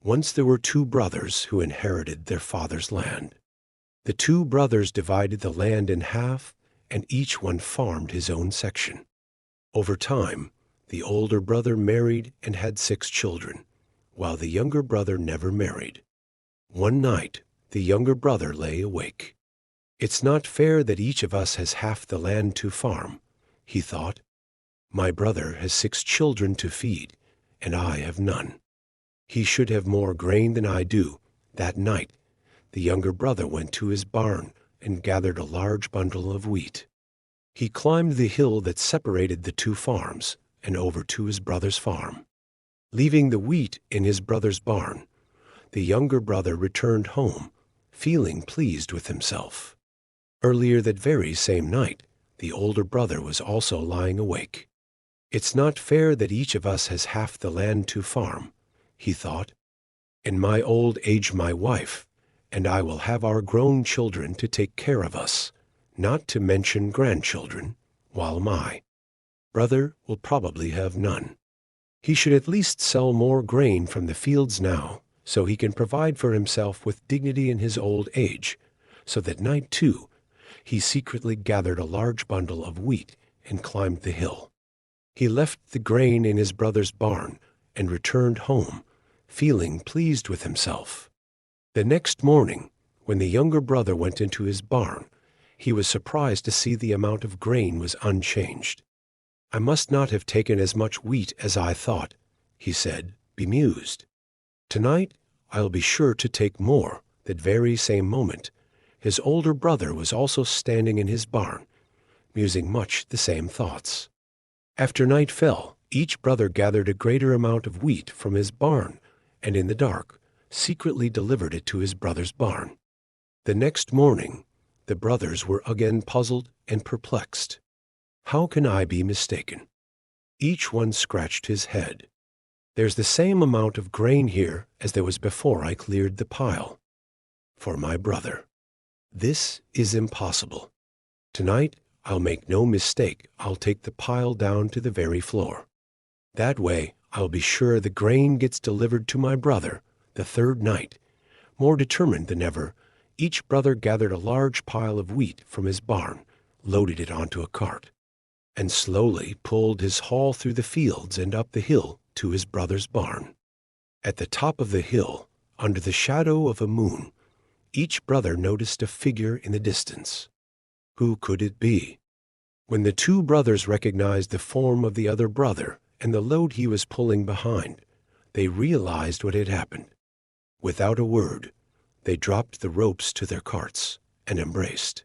Once there were two brothers who inherited their father's land. The two brothers divided the land in half, and each one farmed his own section. Over time, the older brother married and had 6 children, while the younger brother never married. One night, the younger brother lay awake. "It's not fair that each of us has half the land to farm," he thought. "My brother has 6 children to feed, and I have none. He should have more grain than I do." That night, the younger brother went to his barn and gathered a large bundle of wheat. He climbed the hill that separated the 2 farms and over to his brother's farm. Leaving the wheat in his brother's barn, the younger brother returned home, feeling pleased with himself. Earlier that very same night, the older brother was also lying awake. "It's not fair that each of us has half the land to farm," he thought. "In my old age my wife and I will have our grown children to take care of us, not to mention grandchildren, while my brother will probably have none. He should at least sell more grain from the fields now, so he can provide for himself with dignity in his old age." So that night, too, he secretly gathered a large bundle of wheat and climbed the hill. He left the grain in his brother's barn and returned home, feeling pleased with himself. The next morning, when the younger brother went into his barn, he was surprised to see the amount of grain was unchanged. "I must not have taken as much wheat as I thought," he said, bemused. "Tonight I'll be sure to take more." That very same moment, his older brother was also standing in his barn, musing much the same thoughts. After night fell, each brother gathered a greater amount of wheat from his barn, and in the dark, secretly delivered it to his brother's barn. The next morning, the brothers were again puzzled and perplexed. "How can I be mistaken?" Each one scratched his head. "There's the same amount of grain here as there was before I cleared the pile. For my brother, this is impossible. Tonight I'll make no mistake. I'll take the pile down to the very floor. That way I'll be sure the grain gets delivered to my brother." The third night, more determined than ever, each brother gathered a large pile of wheat from his barn, loaded it onto a cart, and slowly pulled his haul through the fields and up the hill to his brother's barn. At the top of the hill, under the shadow of a moon, each brother noticed a figure in the distance. Who could it be? When the 2 brothers recognized the form of the other brother and the load he was pulling behind, they realized what had happened. Without a word, they dropped the ropes to their carts and embraced.